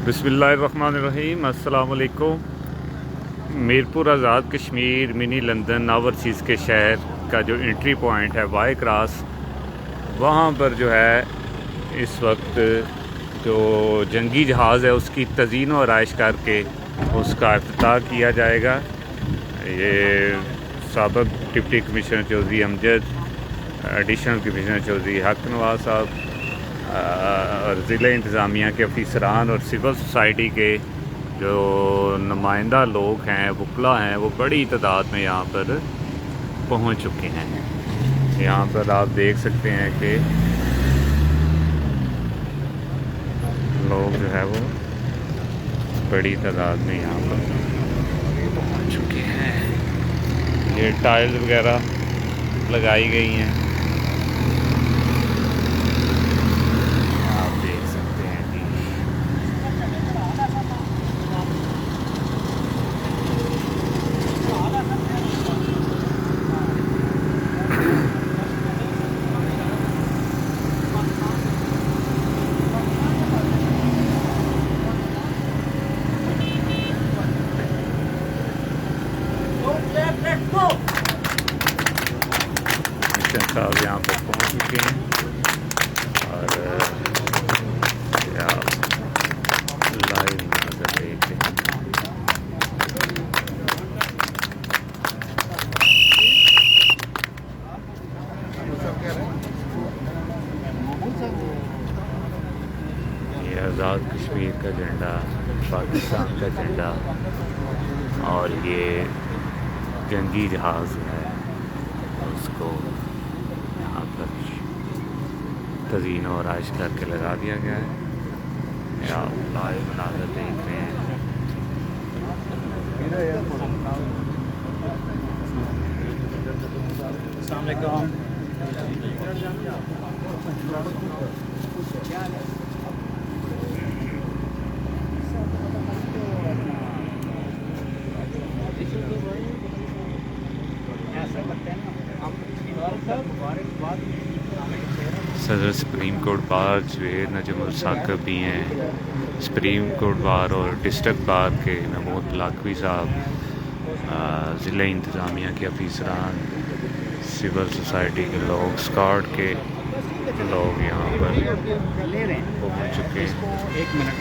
बिस्मिल्लाहिर्रहमानिर्रहीम, अस्सलाम वालेकुम। Mirpur Azad Kashmir mini London overseas के शहर का जो एंट्री पॉइंट है वाई क्रॉस, वहाँ पर जो है इस वक्त जो जंगी जहाज़ है उसकी तज़ीन व आराइश करके उसका इफ्तिताह किया जाएगा। ये साबिक़ deputy commissioner Chaudhary Amjad, additional commissioner Chaudhary Haq Nawaz साहब और ज़िला इंतज़ामिया के अफसरान और सिविल सोसाइटी के जो नुमाइंदा लोग हैं, वकला हैं, वो बड़ी तादाद में यहाँ पर पहुँच चुके हैं। यहाँ पर आप देख सकते हैं कि लोग जो है वो बड़ी तादाद में यहाँ पर पहुँच चुके हैं। ये टाइल्स वगैरह लगाई गई हैं, आप देख सकते हैं जी। मिशन साहब यहाँ पर पहुँच चुके हैं और आप लाइव नज़र देख रहे हैं। ये आज़ाद कश्मीर का झंडा, पाकिस्तान का झंडा और ये जंगी जहाज़ है, उसको यहाँ पर तज़ीन और आराइश करके लगा दिया गया है। आप लाइव मनाज़र देख रहे हैं। सदर supreme court bar Zubair Najmul Saqib भी हैं, सुप्रीम कोर्ट बार और डिस्ट्रिक्ट बार के महमूद लाखवी साहब, ज़िला इंतज़ामिया के अफसरान, सिविल सोसाइटी के लोग, स्कॉट के लोग यहाँ पर पहुँच चुके हैं। एक मिनट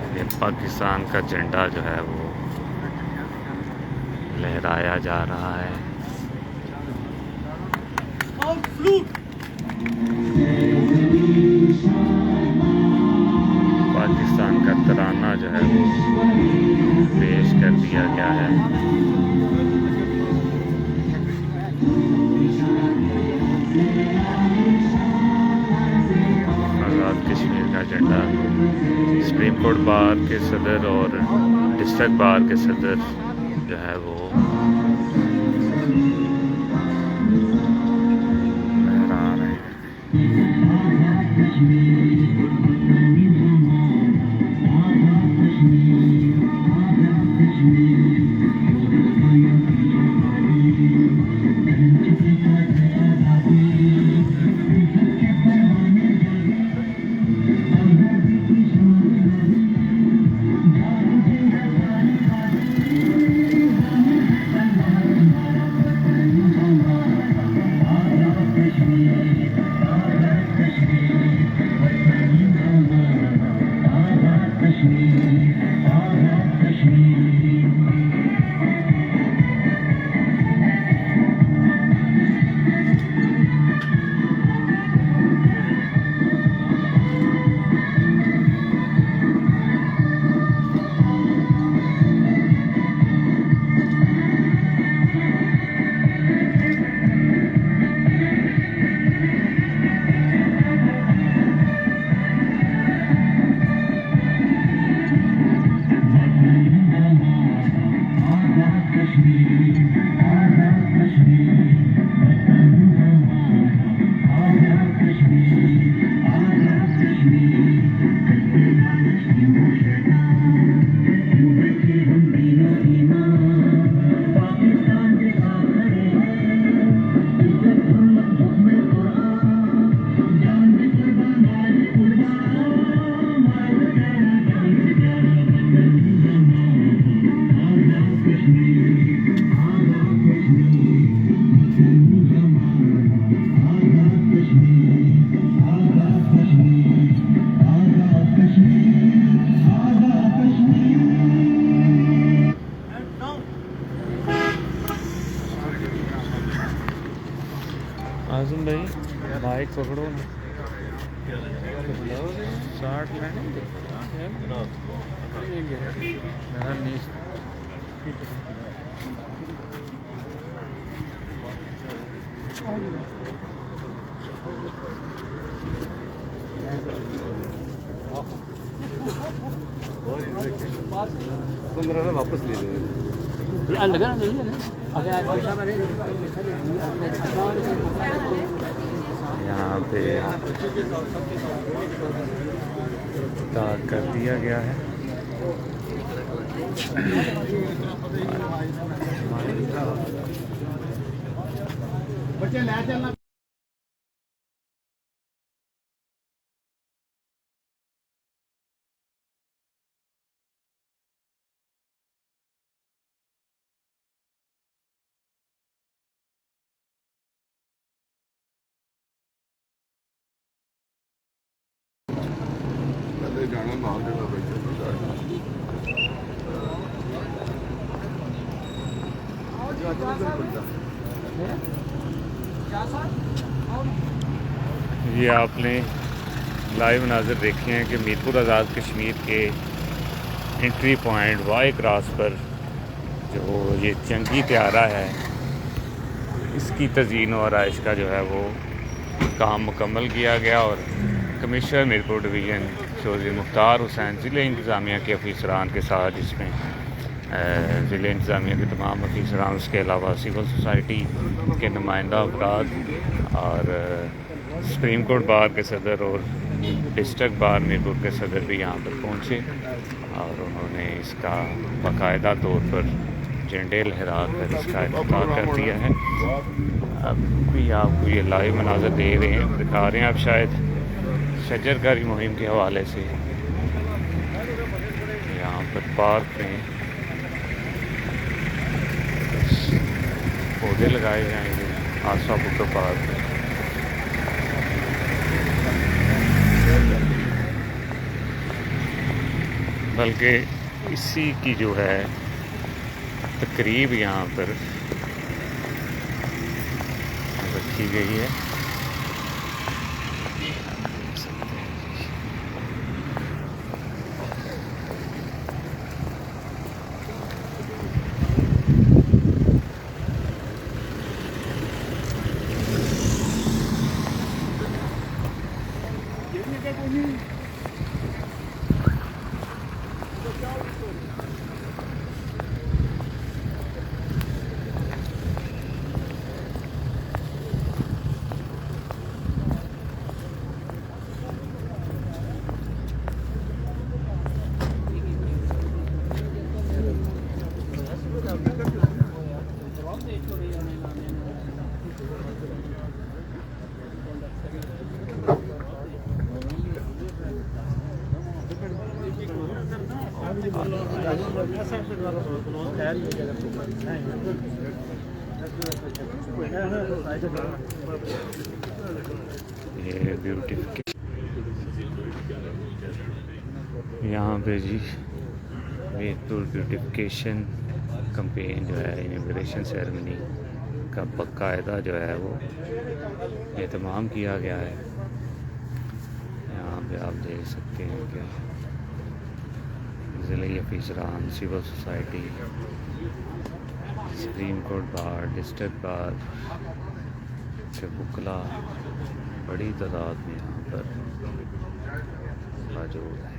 ये पाकिस्तान का झंडा जो है वो लहराया जा रहा है। पाकिस्तान का तराना जो है वो पेश कर दिया गया है। आज़ाद कश्मीर का झंडा सुप्रीम कोर्ट बार के सदर और डिस्ट्रिक्ट बार के सदर जो है वो लहरा रहे हैं। नाज़िम भाई बाइक पकड़ो ना 60 लेने मेरा नीच वापस ले यहाँ पे तार कर दिया गया है। बच्चे ले चलना जाना नाल जगह ये आपने लाइव नाज़र देखे हैं कि मीरपुर आज़ाद कश्मीर के एंट्री पॉइंट वाई क्रॉस पर जो ये जंगी त्यारा है इसकी तज़ीन और आराइश का जो है वो काम मुकम्मल किया गया और कमिश्नर मीरपुर डिवीज़न चौधरी मुख्तार हुसैन ज़िले इंतज़ामिया के अफीसरान के साथ जिसमें ज़िले इंतज़ामिया के तमाम अफीसरान उसके अलावा सिविल सोसाइटी के नुमाइंदा अफराद और सुप्रीम कोर्ट बार के सदर और डिस्ट्रिक्ट बार मीरपुर के सदर भी यहाँ पर पहुँचे और उन्होंने इसका बाकायदा तौर पर झंडे लहरा कर इसका इफ्तिताह कर दिया है। अब भी आपको ये लाइव मनाज़र दे रहे हैं, दिखा रहे हैं आप शायद शजरकारी मुहिम के हवाले से यहाँ पर पार्क में पौधे लगाए जाएंगे आसा बुकर पार्क में। बल्कि इसी की जो है तकरीब यहाँ पर रखी गई है। ये ब्यूटिफिकेशन यहाँ पे जी मीरपुर ब्यूटिफिकेशन कैंपेन जो है इनॉग्रेशन सेरेमनी का बाकायदा जो है वो एहतमाम किया गया है। यहाँ पे आप देख सकते हैं कि ज़िले अफीसरान civil society supreme court bar district bar के बुकला बड़ी तादाद में यहाँ पर मौजूद है।